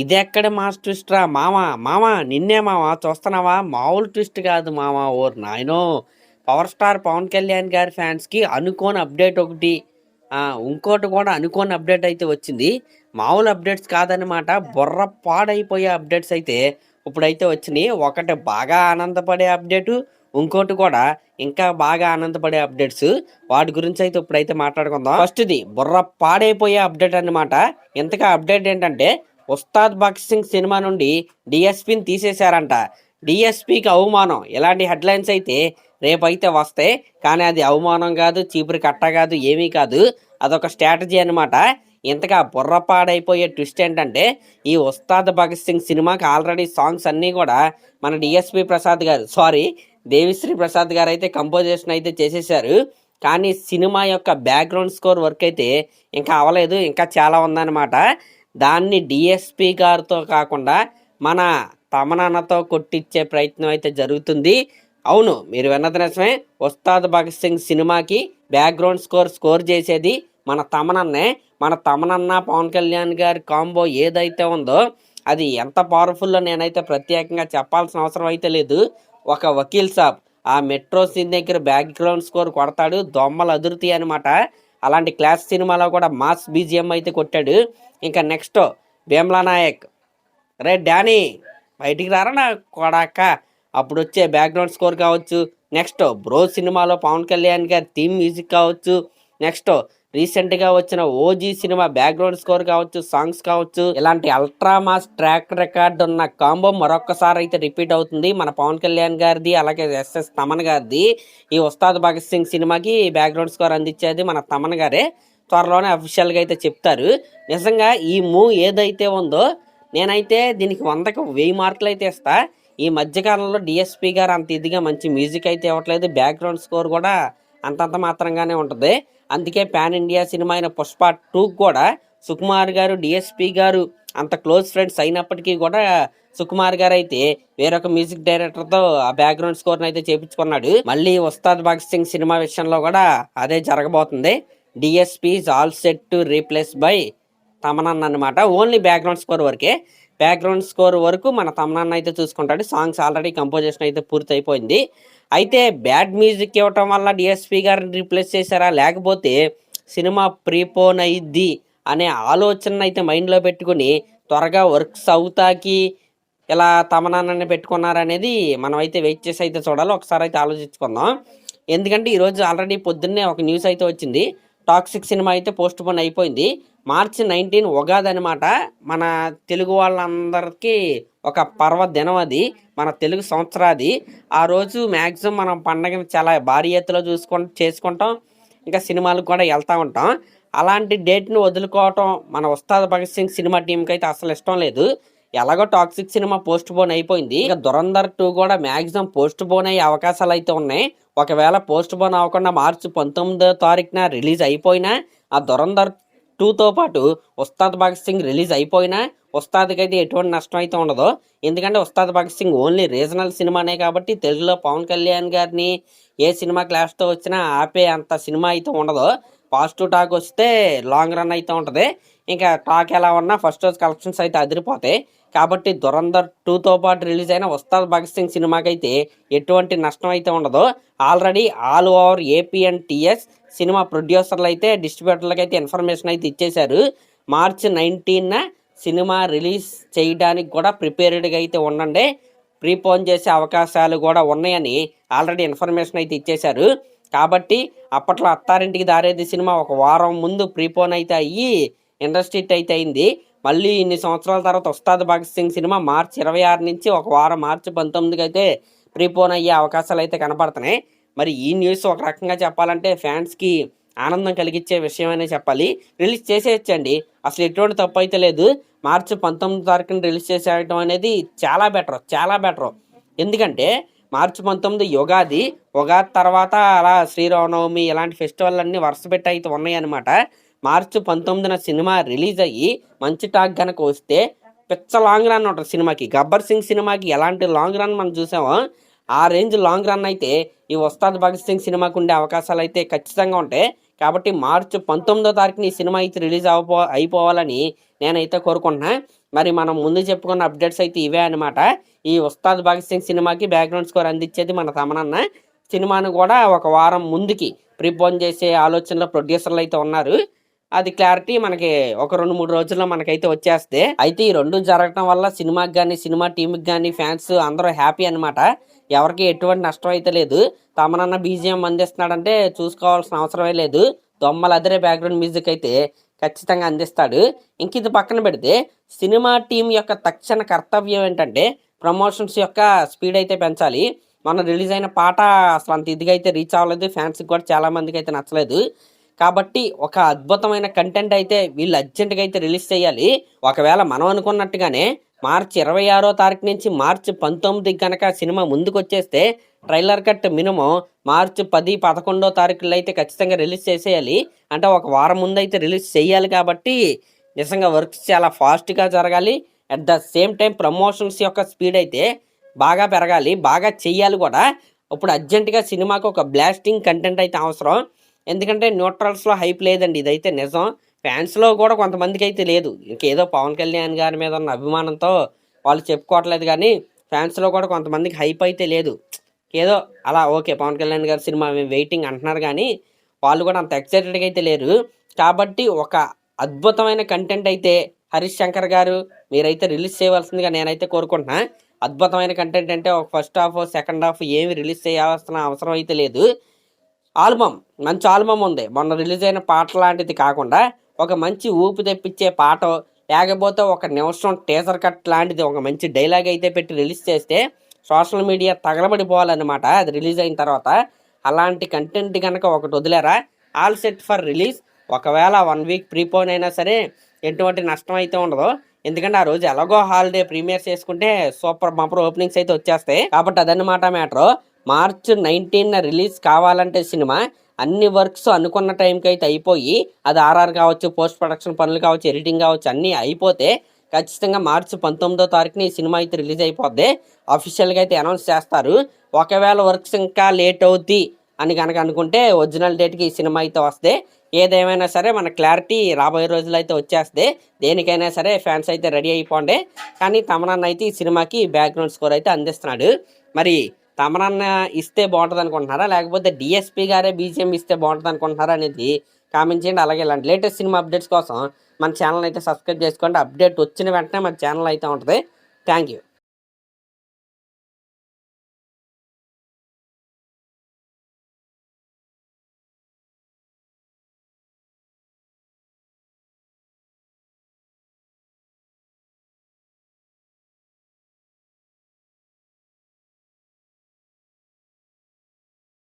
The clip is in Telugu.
ఇదెక్కడ మాస్ ట్విస్ట్ రా మామ మామ నిన్నే మామ చూస్తున్నావా మామూలు ట్విస్ట్ కాదు మామ ఓర్ నాయనో పవర్ స్టార్ పవన్ కళ్యాణ్ గారి ఫ్యాన్స్కి అనుకోని అప్డేట్ ఒకటి ఇంకోటి కూడా అనుకోని అప్డేట్ అయితే వచ్చింది. మామూలు అప్డేట్స్ కాదనమాట, బుర్ర పాడైపోయే అప్డేట్స్ అయితే ఇప్పుడైతే వచ్చినాయి. ఒకటి బాగా ఆనందపడే అప్డేటు, ఇంకోటి కూడా ఇంకా బాగా ఆనందపడే అప్డేట్స్. వాటి గురించి అయితే ఇప్పుడైతే మాట్లాడుకుందాం. ఫస్ట్ది బుర్ర పాడైపోయే అప్డేట్ అనమాట. ఇంతగా అప్డేట్ ఏంటంటే ఉస్తాద్ భగత్ సింగ్ సినిమా నుండి డిఎస్పీని తీసేశారంట. డిఎస్పీకి అవమానం, ఇలాంటి హెడ్లైన్స్ అయితే రేపైతే వస్తాయి. కానీ అది అవమానం కాదు, చీపురు కట్ట కాదు, ఏమీ కాదు, అదొక స్ట్రాటజీ అనమాట. ఇంతగా బుర్రపాడైపోయే ట్విస్ట్ ఏంటంటే ఈ ఉస్తాద్ భగత్ సింగ్ సినిమాకి ఆల్రెడీ సాంగ్స్ అన్నీ కూడా మన డిఎస్పి ప్రసాద్ గారు దేవిశ్రీ ప్రసాద్ గారు అయితే కంపోజిషన్ అయితే చేసేసారు. కానీ సినిమా యొక్క బ్యాక్గ్రౌండ్ స్కోర్ వర్క్ అయితే ఇంకా అవ్వలేదు, ఇంకా చాలా ఉందన్నమాట. దాన్ని డిఎస్పి గారితో కాకుండా మన తమనన్నతో కొట్టించే ప్రయత్నం అయితే జరుగుతుంది. అవును, మీరు విన్నది నిజమే. ఉస్తాద్ భగత్ సింగ్ సినిమాకి బ్యాక్గ్రౌండ్ స్కోర్ చేసేది మన తమనన్నే. మన తమనన్న పవన్ కళ్యాణ్ గారి కాంబో ఏదైతే ఉందో అది ఎంత పవర్ఫుల్లో నేనైతే ప్రత్యేకంగా చెప్పాల్సిన అవసరం అయితే లేదు. ఒక వకీల్ సాబ్ ఆ మెట్రో సీన్ దగ్గర బ్యాక్గ్రౌండ్ స్కోర్ కొడతాడు, దొమ్మలు అదురుతాయి అనమాట. అలాంటి క్లాస్ సినిమాలో కూడా మాస్ బీజిఎం అయితే కొట్టాడు. ఇంకా నెక్స్ట్ భీమ్లా నాయక్, రే డానీ బయటికి రారా నా కొడాక, అప్పుడు వచ్చే బ్యాక్గ్రౌండ్ స్కోర్ కావచ్చు. నెక్స్ట్ బ్రో సినిమాలో పవన్ కళ్యాణ్ గారి థీమ్ మ్యూజిక్ కావచ్చు. నెక్స్ట్ రీసెంట్గా వచ్చిన ఓజీ సినిమా బ్యాక్గ్రౌండ్ స్కోర్ కావచ్చు, సాంగ్స్ కావచ్చు. ఇలాంటి అల్ట్రా మాస్ ట్రాక్ రికార్డ్ ఉన్న కాంబో మరొకసారి అయితే రిపీట్ అవుతుంది. మన పవన్ కళ్యాణ్ గారిది, అలాగే ఎస్ఎస్ తమన్ గారిది. ఈ ఉస్తాద్ భగత్ సింగ్ సినిమాకి బ్యాక్గ్రౌండ్ స్కోర్ అందించేది మన తమన్ గారే. త్వరలోనే అఫీషియల్గా అయితే చెప్తారు. నిజంగా ఈ మూవ్ ఏదైతే ఉందో నేనైతే దీనికి 100కి 1000 మార్కులు అయితే ఇస్తా. ఈ మధ్యకాలంలో డిఎస్పి గారు అంత ఇదిగా మంచి మ్యూజిక్ అయితే ఇవ్వట్లేదు, బ్యాక్గ్రౌండ్ స్కోర్ కూడా అంతంత మాత్రంగానే ఉంటుంది. అందుకే పాన్ ఇండియా సినిమా అయిన పుష్ప 2 కూడా సుకుమార్ గారు డిఎస్పి గారు అంత క్లోజ్ ఫ్రెండ్స్ అయినప్పటికీ కూడా సుకుమార్ గారు అయితే వేరొక మ్యూజిక్ డైరెక్టర్తో ఆ బ్యాక్గ్రౌండ్ స్కోర్ని అయితే చేపించుకున్నాడు. మళ్ళీ ఉస్తాద్ భగత్ సింగ్ సినిమా విషయంలో కూడా అదే జరగబోతుంది. DSP is all set to replace by తమనన్న అనమాట. ఓన్లీ బ్యాక్గ్రౌండ్ స్కోర్ వరకే. బ్యాక్గ్రౌండ్ స్కోర్ వరకు మన తమనన్న అయితే చూసుకుంటాడు. సాంగ్స్ ఆల్రెడీ కంపోజిషన్ అయితే పూర్తి అయిపోయింది. అయితే బ్యాడ్ మ్యూజిక్ ఇవ్వటం వల్ల డిఎస్పి గారిని రీప్లేస్ చేశారా, లేకపోతే సినిమా ప్రీపోన్ అయ్యిద్ది అనే ఆలోచన అయితే మైండ్లో పెట్టుకుని త్వరగా వర్క్స్ అవుతాకి ఇలా తమనన్నని పెట్టుకున్నారనేది మనం అయితే వెయిట్ చేసి అయితే చూడాలి. ఒకసారి అయితే ఆలోచించుకుందాం. ఎందుకంటే ఈరోజు ఆల్రెడీ పొద్దున్నే ఒక న్యూస్ అయితే వచ్చింది. టాక్సిక్ సినిమా అయితే పోస్ట్ పోన్ అయిపోయింది. మార్చి 19 ఉగాది అనమాట. మన తెలుగు వాళ్ళందరికీ ఒక పర్వదినం, అది మన తెలుగు సంవత్సరాది. ఆ రోజు మ్యాక్సిమం మనం పండగని చాలా భారీ ఎత్తులో చేసుకుంటాం, ఇంకా సినిమాలకు కూడా వెళ్తూ ఉంటాం. అలాంటి డేట్ని వదులుకోవటం మన ఉస్తాద్ భగత్ సింగ్ సినిమా టీంకి అయితే అసలు ఇష్టం లేదు. ఎలాగో టాక్సిక్ సినిమా పోస్ట్ పోన్ అయిపోయింది. ఇక దురంధర్ 2 కూడా మ్యాక్సిమం పోస్ట్ పోన్ అయ్యే అవకాశాలు అయితే ఉన్నాయి. ఒకవేళ పోస్ట్ పోన్ అవ్వకుండా మార్చి 19వ తారీఖున రిలీజ్ అయిపోయినా, ఆ దురంధర్ 2తో పాటు ఉస్తాద్ భగత్ సింగ్ రిలీజ్ అయిపోయినా ఉస్తాద్కి అయితే ఎటువంటి నష్టం అయితే ఉండదు. ఎందుకంటే ఉస్తాద్ భగత్ సింగ్ ఓన్లీ రీజనల్ సినిమానే కాబట్టి తెలుగులో పవన్ కళ్యాణ్ గారిని ఏ సినిమా క్లాస్తో వచ్చినా ఆపే అంత సినిమా అయితే ఉండదు. పాజిటివ్ టాక్ వస్తే లాంగ్ రన్ అయితే ఉంటుంది. ఇంకా టాక్ ఎలా ఉన్నా ఫస్ట్ రోజు కలెక్షన్స్ అయితే అదిరిపోతాయి. కాబట్టి దురంధర్ 2తో పాటు రిలీజ్ అయిన ఉస్తాద్ భగత్ సింగ్ సినిమాకి అయితే ఎటువంటి నష్టం అయితే ఉండదు. Already all over AP and TS cinema ప్రొడ్యూసర్లు అయితే డిస్ట్రిబ్యూటర్లకు అయితే ఇన్ఫర్మేషన్ అయితే ఇచ్చేశారు. మార్చి 19న సినిమా రిలీజ్ చేయడానికి కూడా ప్రిపేర్డ్గా అయితే ఉండండి, ప్రీపోన్ చేసే అవకాశాలు కూడా ఉన్నాయని ఆల్రెడీ ఇన్ఫర్మేషన్ అయితే ఇచ్చేశారు. కాబట్టి అప్పట్లో అత్తారింటికి దారేది సినిమా ఒక వారం ముందు ప్రీపోన్ అయితే అయ్యి ఇండస్ట్రీ అయితే అయింది. మళ్ళీ ఇన్ని సంవత్సరాల తర్వాత ఉస్తాద్ భగత్ సింగ్ సినిమా మార్చి 26 నుంచి ఒక వారం మార్చి 19కి అయితే ప్రీపోన్ అయ్యే అవకాశాలు అయితే కనపడుతున్నాయి. మరి ఈ న్యూస్ ఒక రకంగా చెప్పాలంటే ఫ్యాన్స్కి ఆనందం కలిగించే విషయం అనే చెప్పాలి. రిలీజ్ చేసేయచ్చండి, అసలు ఎటువంటి తప్పు అయితే లేదు. మార్చి 19వ తారీఖున రిలీజ్ చేసేయడం అనేది చాలా బెటర్. ఎందుకంటే మార్చి 19 ఉగాది తర్వాత అలా శ్రీరామనవమి ఇలాంటి ఫెస్టివల్ అన్నీ వరుస పెట్టి అయితే ఉన్నాయన్నమాట. మార్చి 19న సినిమా రిలీజ్ అయ్యి మంచి టాక్ కనుక వస్తే పిచ్చ లాంగ్ రన్ ఉంటుంది సినిమాకి. గబ్బర్ సింగ్ సినిమాకి ఎలాంటి లాంగ్ రన్ మనం చూసామో ఆ రేంజ్ లాంగ్ రన్ అయితే ఈ ఉస్తాద్ భగత్ సింగ్ సినిమాకు ఉండే అవకాశాలు అయితే ఖచ్చితంగా ఉంటాయి. కాబట్టి మార్చి 19వ తారీఖున ఈ సినిమా అయితే రిలీజ్ అయిపోవాలని నేనైతే కోరుకుంటున్నా. మరి మనం ముందు చెప్పుకున్న అప్డేట్స్ అయితే ఇవే అనమాట. ఈ ఉస్తాద్ భగత్ సింగ్ సినిమాకి బ్యాక్గ్రౌండ్ స్కోర్ అందించేది మన తమనన్న. సినిమాను కూడా ఒక వారం ముందుకి ప్రీపోన్ చేసే ఆలోచనలో ప్రొడ్యూసర్లు అయితే ఉన్నారు. అది క్లారిటీ మనకి ఒక 2-3 రోజుల్లో మనకైతే వచ్చేస్తే. అయితే ఈ రెండు జరగటం వల్ల సినిమాకి కానీ సినిమా టీంకి కానీ ఫ్యాన్స్ అందరూ హ్యాపీ అనమాట. ఎవరికి ఎటువంటి నష్టం అయితే లేదు. తమనన్న బీజిఎం అందిస్తున్నాడంటే చూసుకోవాల్సిన అవసరమే లేదు. దొమ్మలు అదిరే బ్యాక్గ్రౌండ్ మ్యూజిక్ అయితే ఖచ్చితంగా అందిస్తాడు. ఇంక ఇది పక్కన పెడితే సినిమా టీం యొక్క తక్షణ కర్తవ్యం ఏంటంటే ప్రమోషన్స్ యొక్క స్పీడ్ అయితే పెంచాలి. మన రిలీజ్ అయిన పాట అసలు అంత ఇదిగా అయితే రీచ్ అవ్వలేదు. ఫ్యాన్స్కి కూడా చాలా మందికి అయితే నచ్చలేదు. కాబట్టి ఒక అద్భుతమైన కంటెంట్ అయితే వీళ్ళు అర్జెంటుగా అయితే రిలీజ్ చేయాలి. ఒకవేళ మనం అనుకున్నట్టుగానే మార్చి 26వ తారీఖు నుంచి మార్చి 19కి కనుక సినిమా ముందుకు వచ్చేస్తే ట్రైలర్ కట్ మినిమం మార్చి 10, 11వ తారీఖుల్లో అయితే ఖచ్చితంగా రిలీజ్ చేసేయాలి. అంటే ఒక వారం ముందు అయితే రిలీజ్ చేయాలి. కాబట్టి నిజంగా వర్క్స్ చాలా ఫాస్ట్గా జరగాలి. At the same time promotions యొక్క స్పీడ్ అయితే బాగా పెరగాలి, బాగా చెయ్యాలి కూడా. ఇప్పుడు అర్జెంటుగా సినిమాకి ఒక బ్లాస్టింగ్ కంటెంట్ అయితే అవసరం. ఎందుకంటే న్యూట్రల్స్లో హైప్ లేదండి, ఇదైతే నిజం. ఫ్యాన్స్లో కూడా కొంతమందికి అయితే లేదు. ఇంకేదో పవన్ కళ్యాణ్ గారి మీద ఉన్న అభిమానంతో వాళ్ళు చెప్పుకోవట్లేదు, కానీ ఫ్యాన్స్లో కూడా కొంతమందికి హైప్ అయితే లేదు. ఏదో అలా ఓకే పవన్ కళ్యాణ్ గారి సినిమా మేము వెయిటింగ్ అంటున్నారు, కానీ వాళ్ళు కూడా అంత ఎక్సైటెడ్గా అయితే లేరు. కాబట్టి ఒక అద్భుతమైన కంటెంట్ అయితే హరీష్ శంకర్ గారు మీరైతే రిలీజ్ చేయవలసిందిగా నేనైతే కోరుకుంటున్నా. అద్భుతమైన కంటెంట్ అంటే ఒక ఫస్ట్ హాఫ్ సెకండ్ హాఫ్ ఏమి రిలీజ్ చేయాల్సిన అవసరం అయితే లేదు. ఆల్బమ్ మంచి ఆల్బమ్ ఉంది. మొన్న రిలీజ్ అయిన పాట లాంటిది కాకుండా ఒక మంచి ఊపి తెప్పించే పాట, లేకపోతే ఒక నిమిషం టీజర్ కట్ లాంటిది ఒక మంచి డైలాగ్ అయితే పెట్టి రిలీజ్ చేస్తే సోషల్ మీడియా తగలబడిపోవాలన్నమాట అది రిలీజ్ అయిన తర్వాత. అలాంటి కంటెంట్ కనుక ఒకటి వదిలేరా ఆల్ సెట్ ఫర్ రిలీజ్. ఒకవేళ 1 వీక్ ప్రీపోన్ అయినా సరే ఎటువంటి నష్టం అయితే ఉండదు. ఎందుకంటే ఆ రోజు ఎలాగో హాలిడే ప్రీమియర్ చేసుకుంటే సూపర్ బంపర్ ఓపెనింగ్స్ అయితే వచ్చేస్తాయి. కాబట్టి అదన్నమాట మ్యాటర్. మార్చి 19న రిలీజ్ కావాలంటే సినిమా అన్ని వర్క్స్ అనుకున్న టైంకి అయితే అయిపోయి, అది ఆర్ఆర్ కావచ్చు, పోస్ట్ ప్రొడక్షన్ పనులు కావచ్చు, ఎడిటింగ్ కావచ్చు, అన్నీ అయిపోతే ఖచ్చితంగా మార్చి 19వ తారీఖున ఈ సినిమా అయితే రిలీజ్ అయిపోద్ది. అఫీషియల్గా అయితే అనౌన్స్ చేస్తారు. ఒకవేళ వర్క్స్ ఇంకా లేట్ అవుద్ది అని కనుక అనుకుంటే ఒరిజినల్ డేట్కి ఈ సినిమా అయితే వస్తే, ఏదేమైనా సరే మన క్లారిటీ రాబోయే రోజులు అయితే వచ్చేస్తే దేనికైనా సరే ఫ్యాన్స్ అయితే రెడీ అయిపోండి. కానీ తమనన్న అయితే ఈ సినిమాకి బ్యాక్గ్రౌండ్ స్కోర్ అయితే అందిస్తున్నాడు. మరి తమనన్న ఇస్తే బాగుంటుంది అనుకుంటున్నారా, లేకపోతే డిఎస్పీ గారే బీజిఎం ఇస్తే బాగుంటుంది అనుకుంటున్నారా అనేది కామెంట్ చేయండి. అలాగే ఇలాంటి లేటెస్ట్ సినిమా అప్డేట్స్ కోసం మన ఛానల్ అయితే సబ్స్క్రైబ్ చేసుకోండి. అప్డేట్ వచ్చిన వెంటనే మన ఛానల్ అయితే ఉంటుంది. Thank you.